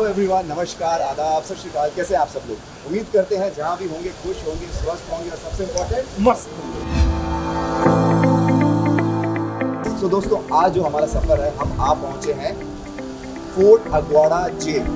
Hello everyone, नमस्कार, आदाब, सत श्री अकाल। कैसे हैं आप सब लोग? उम्मीद करते हैं जहां भी होंगे खुश होंगे, स्वस्थ होंगे और सबसे इम्पोर्टेंट मस्त। तो दोस्तों, आज जो हमारा सफर है, हम आ पहुंचे हैं fort Aguada jail.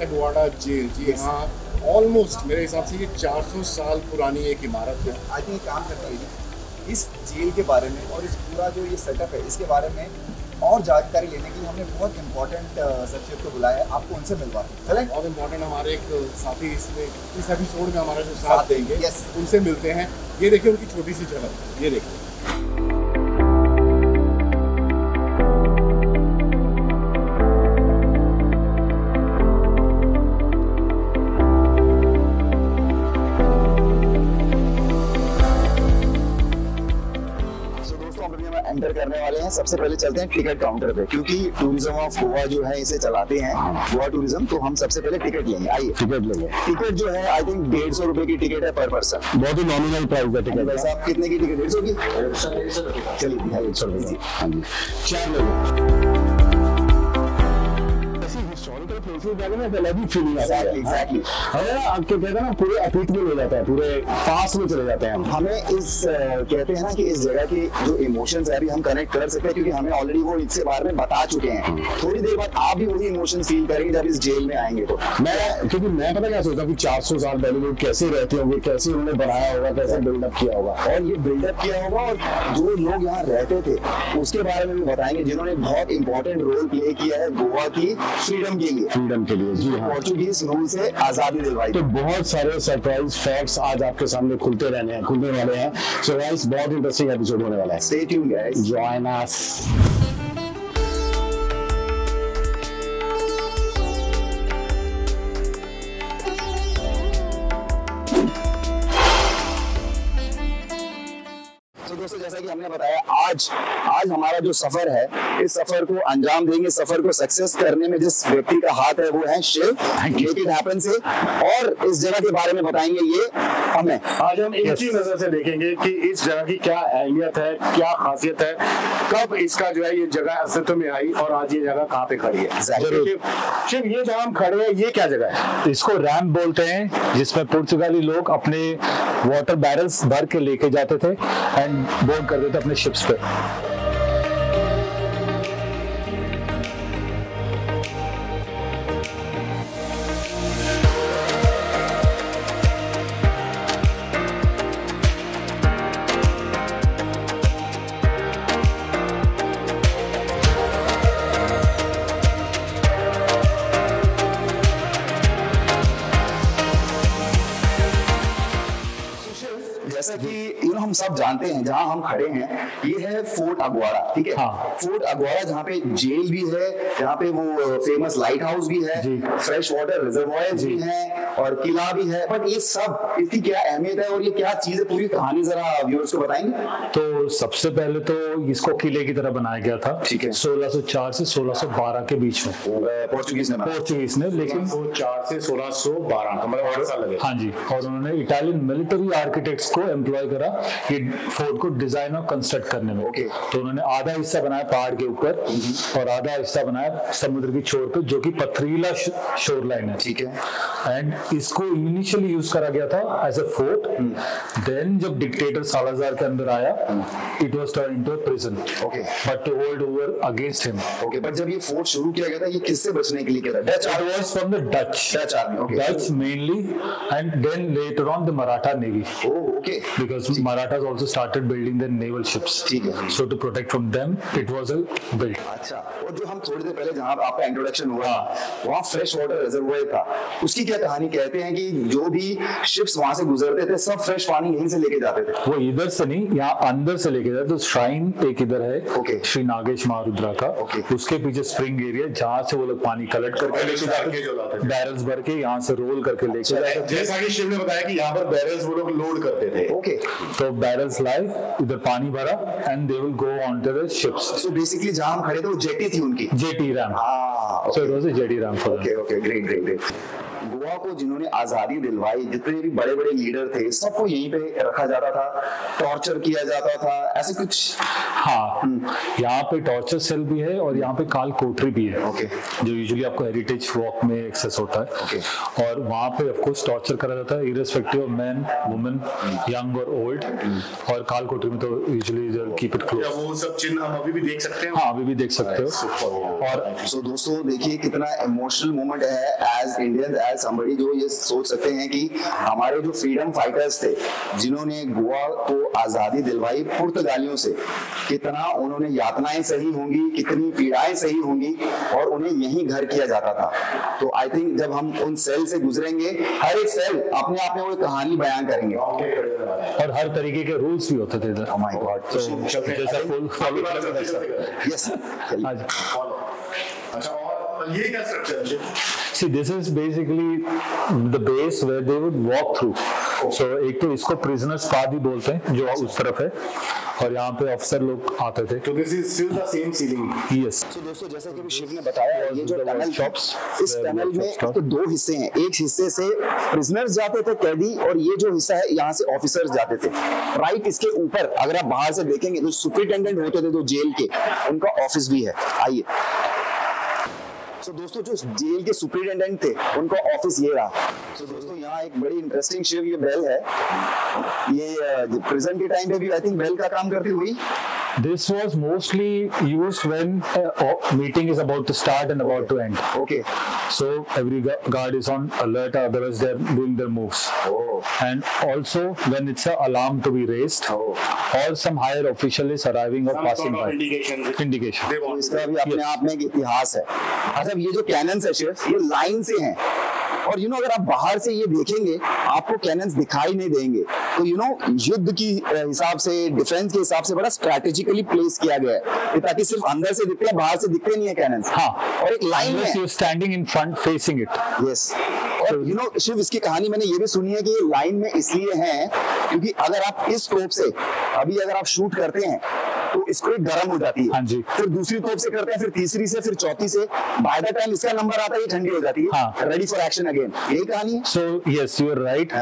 Aguada jail, जी हाँ, ऑलमोस्ट मेरे हिसाब से ये 400 साल पुरानी एक इमारत है। आई थिंक काम करता है इस जेल के बारे में और इस पूरा जो ये सेटअप है इसके बारे में और जानकारी लेने के लिए हमने बहुत इंपॉर्टेंट शख्सियत को बुलाया है। आपको उनसे मिलवाते हैं। चलें? बहुत इंपॉर्टेंट हमारे एक साथी इसमें इस एपिसोड में हमारा जो साथ देंगे, उनसे मिलते हैं। ये देखिए उनकी छोटी सी जगह, ये देखिए। एंटर करने वाले हैं। सबसे पहले चलते हैं टिकट काउंटर पे, क्योंकि टूरिज्म ऑफ गोवा जो है इसे चलाते हैं, गोवा टूरिज्म। तो हम सबसे पहले टिकट लेंगे। आइए टिकट लेंगे। टिकट जो है आई थिंक 150 रुपए की टिकट है पर पर्सन। बहुत ही नॉमिनल प्राइस है टिकट। वैसे आप कितने की टिकट? 150 की। चलिए 150 रुपए की। हाँ जी, 4 लोग। Exactly. आपके कहते हैं ना पूरे अतीत में ले जाता है, पूरे पास में चले जाते हैं। हमें इस कहते हैं ना कि इस जगह के जो इमोशंस है अभी हम कनेक्ट कर सकते हैं, क्योंकि हमें ऑलरेडी वो इसके बारे में बता चुके हैं। थोड़ी देर बाद आप भी वही इमोशन फील करेंगे जब इस जेल में आएंगे। तो मैं पता क्या सोचता हूँ कि 400 साल पहले लोग कैसे रहते होंगे, कैसे उन्होंने बनाया होगा, कैसे बिल्डअप किया होगा। और ये बिल्डअप किया होगा और जो लोग यहाँ रहते थे उसके बारे में भी बताएंगे, जिन्होंने बहुत इंपॉर्टेंट रोल प्ले किया है गोवा की फ्रीडम के लिए। जी हाँ, पोर्चुगीज रूल से आजादी दिलवाई। तो बहुत सारे सरप्राइज फैक्ट्स आज आपके सामने खुलने वाले हैं। सो गाइस, बहुत इंटरेस्टिंग एपिसोड होने वाला है। Stay tuned guys, join us. दोस्तों, जैसा कि हमने बताया, आज हमारा जो सफर है, इस सफर को अंजाम देंगे, सफर को सक्सेस करने में जिस व्यक्ति का हाथ है वो है शिव, मेक इट हैपन से। और इस जगह के बारे में बताएंगे ये हमें। आज हम एक ही नजर से देखेंगे कि इस जगह की क्या अहमियत है, क्या खासियत है, कब इसका जो है ये जगह अस्तित्व में आई और आज ये जगह कहाँ पे खड़ी है। शिव, ये जहाँ हम खड़े हैं ये क्या जगह है? इसको रैम्प बोलते हैं, जिसमें पुर्तगाली लोग अपने वाटर बैरल्स भर के लेके जाते थे एंड बोर्ड करते थे अपने शिप्स पे। जैसा कि हम सब जानते हैं, जहां हम खड़े हैं ये है फोर्ट अगवाड़ा, ठीक है। हाँ। फोर्ट अगवाड़ा, जहाँ पे जेल भी है, जहाँ पे वो फेमस लाइट हाउस भी है, फ्रेश वाटर रिजर्वॉयर्स भी हैं और किला भी है। बट ये सब, इसकी क्या अहमियत है और ये क्या चीज है, पूरी कहानी जरा व्यूअर्स को बताएंगे। तो सबसे पहले तो इसको किले की तरह बनाया गया था, ठीक है, 1604 से 1612 के बीच में पोर्चुगीज ने, लेकिन 1604 से 1612 का मतलब 8 साल लगे। हाँ जी, और उन्होंने इटालियन मिलिट्री आर्किटेक्ट्स को एम्प्लॉय करा ये फोर्ट को डिजाइन और कंस्ट्रक्ट करने में। तो उन्होंने आधा हिस्सा बनाया पहाड़ के ऊपर और आधा हिस्सा बनाया समुद्र की छोर पे, जो कि पथरीला शोर लाइन है, ठीक है। एंड इसको इनिशियली यूज करा गया था एज अ फोर्ट। देन जब डिक्टेटर सालाजार के अंदर आया, it was turn into a prison, but to hold over against him. But जब ये फोर्ट शुरू किया गया था, ये किससे बचने के लिए किया था? Dutch was from the Dutch army, Dutch mainly, and then later on the Maratha navy. Because Marathas also started building their naval ships. So to protect from them, it was a built. अच्छा, और जो हम थोड़ी देर पहले जहाँ आपका introduction हुआ वहाँ फ्रेश वाटर रिजर्वोयर था, उसकी क्या कहानी? कहते हैं कि जो भी शिप्स वहां से गुजरते थे सब फ्रेश पानी यहीं से लेके जाते थे। वो इधर से नहीं, यहाँ अंदर से लेके जाते। तो श्राइन एक इधर है श्री नागेश महारुद्रा का, उसके पीछे स्प्रिंग एरिया जहाँ से वो लोग पानी कलेक्ट करके लेके जाते, बैरल्स भर के यहाँ से रोल करके लेके जाते। जैसा कि शिव ने बताया कि यहाँ पर बैरल्स वो लोग लोड करते थे। तो बैरल्स लाए, इधर पानी भरा and they will go on to the ships. So basically जहाँ हम खड़े थे वो जेटी थी उनकी, jetty ram. So it was a jetty ram for okay okay great great great. Goa को जिन्होंने आजादी दिलवाई, जितने भी बड़े बड़े लीडर थे, सबको यहीं पे रखा जाता था, टॉर्चर किया जाता था, ऐसे कुछ? हाँ, यहाँ पे टॉर्चर सेल भी है और यहाँ पे काल कोठरी भी है, जो यूजुअली आपको हेरिटेज वॉक में एक्सेस होता है। और वहाँ पे ऑफ कोर्स टॉर्चर करा जाता है irrespective of man, women, young और ओल्ड। और काल कोठरी में तो यूजुअली कीप इट क्लोज। वो सब चिन्ह हम अभी भी देख सकते हैं। हाँ, अभी भी देख सकते हो। और सो दोस्तों देखिए कितना इमोशनल मोमेंट है एज इंडियंस, एज somebody जो ये सोच सकते हैं कि हमारे जो फ्रीडम फाइटर्स थे जिन्होंने गोवा को आजादी दिलवाई पुर्तगालियों से, कितना उन्होंने यातनाएं सही होंगी, कितनी पीड़ाएं सही होंगी, और उन्हें यहीं घर किया जाता था। तो आई थिंक जब हम उन सेल से गुजरेंगे, हर एक सेल अपने आप में वो कहानी बयान करेंगे और हर तरीके के रूल्स भी होते थे इधर। Oh my God, जैसा फॉलो यस। अच्छा, और ये क्या स्ट्रक्चर है? See, this is basically the base where they would walk through. So एक तो इसको prisoners path भी बोलते हैं जो उस तरफ है, और यहाँ पे ऑफिसर लोग आते थे। तो this is still the same ceiling. Yes. तो दोस्तों जैसे कि शिव ने बताया, ये जो टनल शॉप्स, इस टनल में तो दो हिस्से हैं। एक हिस्से से प्रिजनर्स जाते थे, कैदी, और ये जो हिस्सा है यहाँ से ऑफिसर्स जाते थे। राइट इसके ऊपर अगर आप बाहर से देखेंगे तो सुपरिटेंडेंट होते थे जो जेल के, उनका ऑफिस भी है। आइए। तो दोस्तों जो जेल के सुपरिटेंडेंट थे उनका ऑफिस ये रहा। तो दोस्तों यहाँ एक बड़ी इंटरेस्टिंग शिव ये बेल है, ये प्रिजन के टाइम पे भी आई थिंक बेल का काम करती हुई। This was mostly used when a meeting is about to start and about to end. Okay. So every guard is on alert, otherwise they're doing their moves. Oh. And also when it's an alarm to be raised, or some higher official is arriving or passing by. Indication. इसका भी अपने आप में एक इतिहास है। अच्छा, ये जो कैनन्स है शेफ, ये लाइन से हैं, और अगर आप बाहर से ये देखेंगे आपको कैनन्स दिखाई नहीं देंगे। तो युद्ध की हिसाब से, डिफेंस के हिसाब से बड़ा स्ट्रैटेजिकली प्लेस किया गया है, ताकि सिर्फ अंदर से दिखते हैं, बाहर से दिखते नहीं है कैनन्स। हाँ, और एक लाइन में you're standing in front facing it. Yes. और शिव इसकी कहानी मैंने ये भी सुनी है कि ये लाइन में इसलिए है क्योंकि अगर आप इस तोप से अभी अगर आप शूट करते हैं तो इसको एक गर्म हो जाती है। हाँ जी। फिर दूसरी तोप से करते हैं, फिर तीसरी से, फिर चौथी से, बाय द टाइम इसका नंबर आता है ये ठंडी हो जाती है। हाँ। रेडी फॉर एक्शन अगेन, यही कहानी है। So yes, you are right.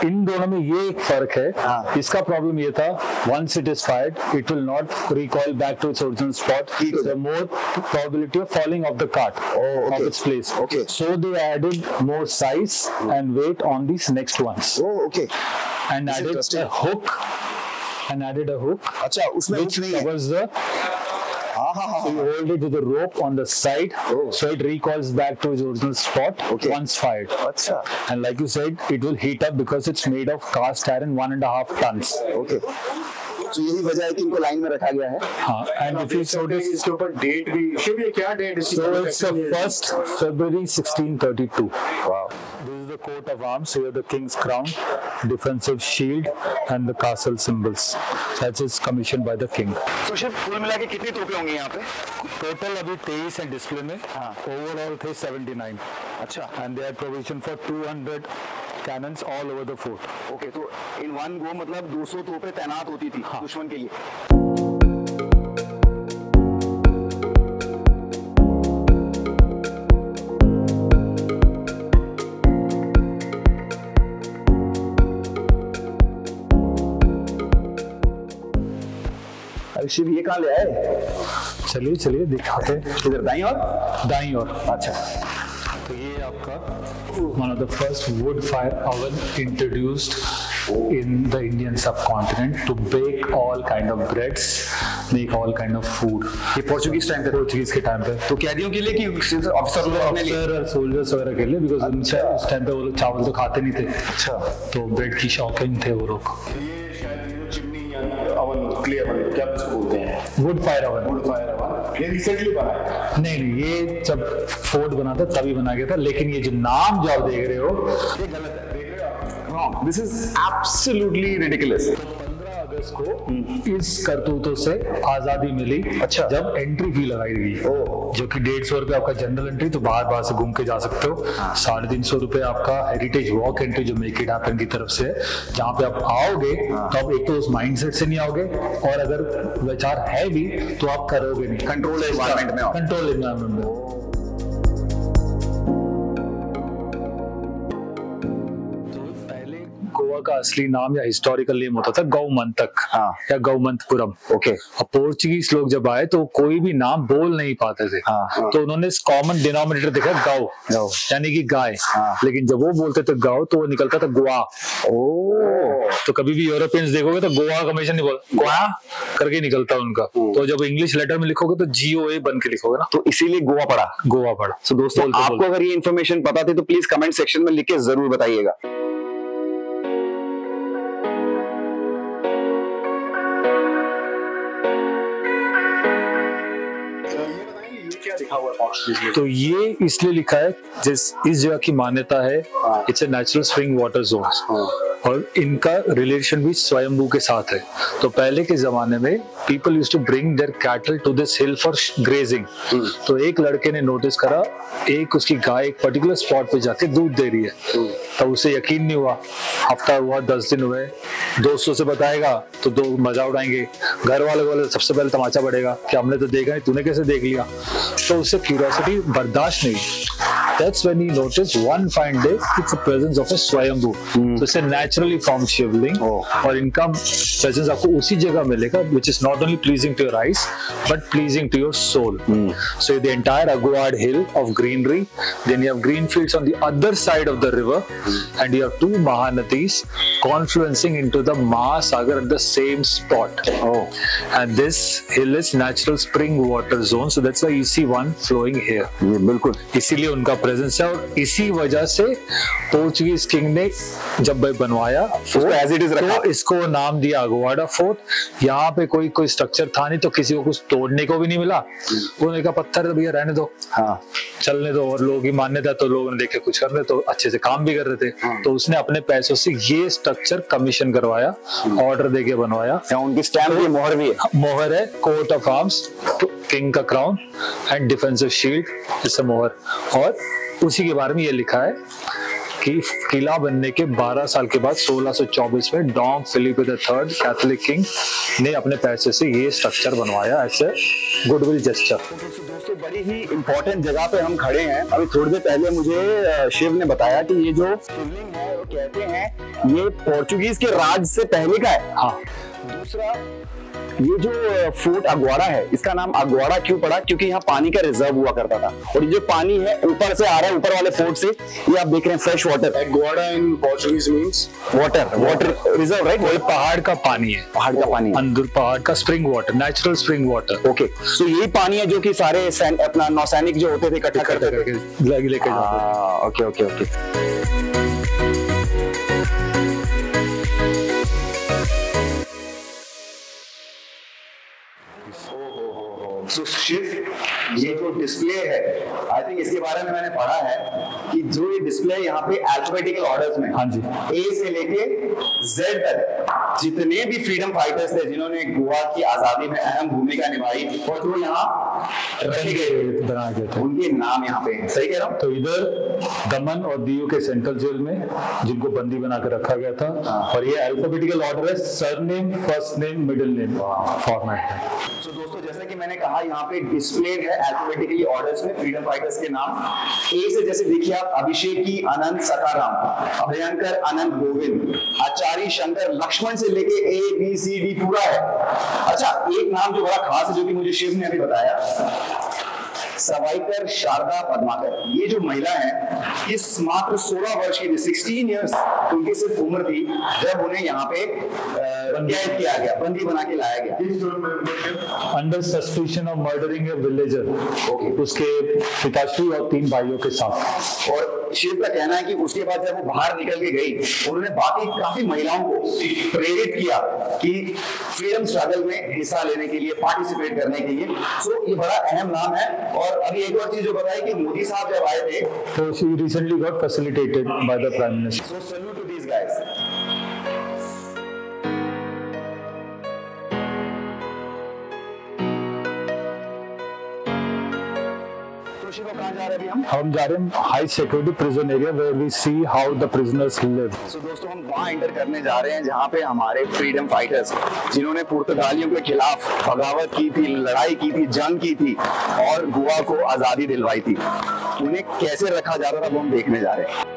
इन दोनों में ये एक फर्क है। इसका प्रॉब्लम ये था, once it is fired, it will not recoil back to its original spot. The more probability of falling off the cart of its place. Okay. So they added more size and weight on these next ones. Oh, okay. And added a hook. अच्छा, उसमें which covers the. So you hold it with the rope on the side, so it recoils back to its original spot once fired. अच्छा. And like you said, it will heat up because it's made of cast iron 1.5 tons. Okay. तो यही वजह है कि इनको line में रखा गया है। हाँ, and if you notice इसके ऊपर डेट भी, शिव ये क्या डेट है? So it's the 1st February 1632. Wow. This is the coat of arms. Here the king's crown, defensive shield, and the castle symbols. That is commissioned by the king. तो शिव कुल मिला के कितनी तोपें होंगी यहाँ पे? टोटल अभी 23 है डिस्प्ले में। ओवरऑल थे 79। अच्छा। And they had provision for 200 cannons all over the fort. Okay, तो इन वन गो मतलब 200 तोपें तैनात होती थी दुश्मन के लिए। शिव ये कहाँ ले आए? चलिए दिखाते हैं। इधर दाईं ओर। अच्छा, तो ये आपका one of the first wood fire oven introduced in the Indian subcontinent to bake all kind of breads, make all kind of food. ये पोर्चुगीज टाइम पे? पोर्चुगीज के टाइम पे। तो कैदियों के लिए कि ऑफिसर और सोल्जर्स वगैरह के लिए, बिकॉज उस टाइम पे वो लोग चावल तो खाते नहीं थे। अच्छा। तो ब्रेड की शौकीन थे वो लोग। ये शायद चिमनी या अवन, क्ले अवन, क्या इसको बोलते हैं? Wood fire oven. Wood fire oven ये रिसेंटली बना है? नहीं, ये जब फोर्ड बना था तभी बना गया था, लेकिन ये जो नाम जो आप देख रहे हो ये गलत है, देख रहे हो आप? This is absolutely ridiculous. 15 अगस्त को इस करतूतों से आजादी मिली। अच्छा। जब एंट्री फी लगाई गई, जो कि 150 रुपए आपका जनरल एंट्री, तो बाहर से घूम के जा सकते हो। 350 रुपए आपका हेरिटेज वॉक एंट्री जो मेक इट हैपन की तरफ से, जहाँ पे आप आओगे तो आप एक तो उस माइंडसेट से नहीं आओगे, और अगर विचार है भी तो आप करोगे नहीं। कंट्रोल एनवायरनमेंट में, कंट्रोल एनवायरनमेंट में। गोवा का असली नाम या हिस्टोरिकल नेम होता था गौमंतक या गौमंतपुरम। ओके। अब पोर्चुगीज लोग जब आए तो कोई भी नाम बोल नहीं पाते थे, तो उन्होंने कॉमन डिनोमिनेटर देखा गौ, यानी कि गाय। लेकिन जब वो बोलते थे गौ तो वो निकलता था गोवा। तो कभी भी यूरोपियंस देखोगे तो गोवा का हमेशा नहीं बोल, गोवा करके निकलता उनका। तो जब इंग्लिश लेटर में लिखोगे तो GOA बन के लिखोगे ना, तो इसीलिए गोवा पड़ा। गोवा पड़ा। तो दोस्तों आपको अगर ये इन्फॉर्मेशन पता थी तो प्लीज कमेंट सेक्शन में लिख के जरूर बताइएगा। तो ये इसलिए लिखा है इस जगह की मान्यता है, it's a natural spring water zones, और इनका रिलेशन भी स्वयंभू के साथ है। तो पहले के जमाने में people used to bring their cattle to this hill for grazing. तो एक लड़के ने नोटिस करा एक उसकी गाय एक पर्टिकुलर स्पॉट पे जाके दूध दे रही है, तो उसे यकीन नहीं हुआ। हफ्ता हुआ, 10 दिन हुए, दोस्तों से बताएगा तो दो मजा उड़ाएंगे, घर वाले बोले सबसे पहले तमाचा बढ़ेगा कि हमने तो देखा नहीं, तूने कैसे देख लिया। तो उससे क्यूरियोसिटी बर्दाश्त नहीं। That's when he noticed one fine day it's the presence of a स्वयंभू। तो इससे naturally formed शिवलिंग, और इनका presence आपको उसी जगह मिलेगा which is not only pleasing to your eyes but pleasing to your soul। So the entire Aguad hill of greenery, then you have green fields on the other side of the river, and you have 2 Mahanatis confluencing into the Mahasagar at the same spot। And this hill is natural spring water zone, so that's why you see one flowing here। बिल्कुल, इसीलिए उनका presence है, और इसी वजह से Portuguese king ने जब बनवाया एज इट इज रखा, तो इसको नाम दिया अगुआडा फोर्ट। यहाँ पे कोई स्ट्रक्चर था नहीं, तो किसी को कुछ तोड़ने को भी नहीं मिला। उन्होंने कहा पत्थर भैया रहने दो, चलने दो, और लोगों की मान्यता तो लोगों ने देखे कुछ कर रहे, तो अच्छे से काम भी कर रहे थे। तो उसने अपने पैसों से ये स्ट्रक्चर कमीशन करवाया, ऑर्डर देके बनवाया। उनकी स्टैम्प भी, मोहर भी है। मोहर है, कोट ऑफ आर्म्स, किंग का क्राउन एंड डिफेंसिव शील्ड, इससे मोहर। और उसी के बारे में ये लिखा है कि किला बनने के 12 साल के बाद 1624 में don Philip III Catholic king ने अपने पैसे से ये स्ट्रक्चर बनवाया एज ए गुडविल जेस्चर। दोस्तों बड़ी ही इंपॉर्टेंट जगह पे हम खड़े हैं। अभी थोड़ी देर पहले मुझे शिव ने बताया कि ये जो शिवलिंग है वो कहते हैं ये पोर्चुगीज के राज से पहले का है। हाँ। दूसरा, ये जो फोर्ट अगुआड़ा है, इसका नाम अगुआड़ा क्यों पड़ा? क्योंकि यहाँ पानी का रिजर्व हुआ करता था, और ये जो पानी है ऊपर से आ रहा है, ऊपर वाले फोर्ट से, ये आप देख रहे हैं fresh water. Aguada in Portuguese means water reserve, right? वो पहाड़ का पानी है, पहाड़ का पानी, अंदर पहाड़ का spring water, natural spring water. Okay, so यही पानी है जो कि सारे अपना नौसैनिक जो होते थे इकट्ठा करते लेके जाते। Okay okay okay. तो शिव, ये जो डिस्प्ले है, आई थिंक इसके बारे में मैंने पढ़ा है कि जो ये डिस्प्ले यहाँ पे अल्फाबेटिकल ऑर्डर्स में, हाँ जी, ए से लेके Z तक जितने भी फ्रीडम फाइटर्स थे जिन्होंने गोवा की आजादी में अहम भूमिका निभाई और जो यहाँ रखे गए बनाए गए थे, उनके नाम यहाँ पे हैं। सही कह रहा हूँ? तो इधर दमन और दीव के सेंट्रल जेल में जिनको बंदी बना कर रखा गया था, और ये अल्फाबेटिकल ऑर्डर है, surname, first name, middle name format है। तो दोस्तों जैसे कि मैंने कहा यहाँ पे डिस्प्लेड है अल्फाबेटिकली ऑर्डर्स में फ्रीडम फाइटर्स के नाम। ए से जैसे देखिए आप, अभिषेकी अनंत सकाराम, अभयंकर अनंत गोविंद, आचार्य शंकर लक्ष्मण से लेके ABCD पूरा है। अच्छा, एक नाम जो बड़ा खास है जो कि मुझे शिव ने अभी बताया, सवाईकर शारदा पद्माकर। ये जो महिला है इस मात्र 16 वर्ष की थी, 16 इयर्स उनकी सिर्फ उम्र थी जब उन्हें यहाँ पे कैद किया गया, बंदी बना के लाया गया under suspicion of murdering A villager. उसके पिताश्री और 3 भाइयों के साथ। और शिव का कहना है कि उसके बाद जब वो बाहर निकल के गई, उन्होंने बाकी काफी महिलाओं को प्रेरित किया कि फ्रीडम स्ट्रगल में हिस्सा लेने के लिए, पार्टिसिपेट करने के लिए। सो ये बड़ा अहम नाम है। और अभी एक और चीज जो बताई कि मोदी साहब जब आए थे, तो she recently got facilitated by the Prime Minister. So salute to these guys. कहाँ जा रहे हैं अभी हम जा रहे हैं high security prison area where we see how the prisoners live. So दोस्तों हम वहाँ एंटर करने जा रहे हैं जहाँ पे हमारे फ्रीडम फाइटर्स, जिन्होंने पुर्तगालियों के खिलाफ बगावत की थी, लड़ाई की थी, जंग की थी और गोवा को आजादी दिलवाई थी, उन्हें कैसे रखा जाता था वो हम देखने जा रहे हैं।